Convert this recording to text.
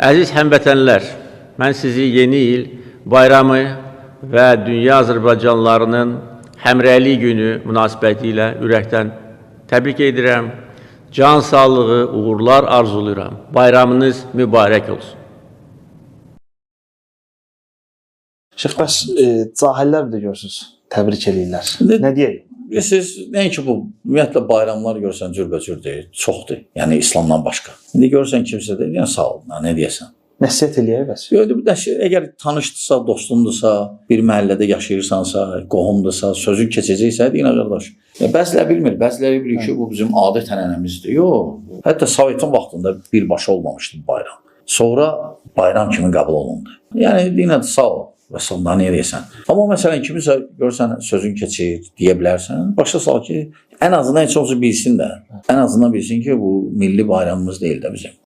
Əziz həmvətənlər, mən sizi yeni il bayramı və dünya Azərbaycanlılarının həmrəylik günü münasibəti ilə ürəkdən təbrik edirəm. Can sağlığı, uğurlar arzulayıram. Bayramınız mübarək olsun. Şeyx, bəs cahillər bir də görürsünüz, təbrik edirlər. Nə deyək? Siz nəinki bu, ümumiyyətlə bayramlar görsən cürbəcür deyil, çoxdur. Yəni İslamdan başqa. İndi görsən kimsə deyil, yəni sağ ol, nə deyəsən. Nəsiyyət eləyək bəs? Əgər tanışdırsa, dostundursa, bir məhəllədə yaşayırsansa, qohumdursa, sözün keçəcəksə, deyinə qardaş. Bəziləri bilmir, bəziləri bilir ki, bu bizim adət ənənəmizdir. Yox, hətta Sovetin vaxtında birbaşa olmamışdı bayram. Sonra bayram kimi qəbul olundu. Yəni deyinə sağ ol. Və sonunda nə deyəsən. Amma məsələn, kimisə görsən, sözün keçir, deyə bilərsən. Başa sal ki, ən azından heç olsa bilsin də. Ən azından bilsin ki, bu milli bayramımız deyil də bizim.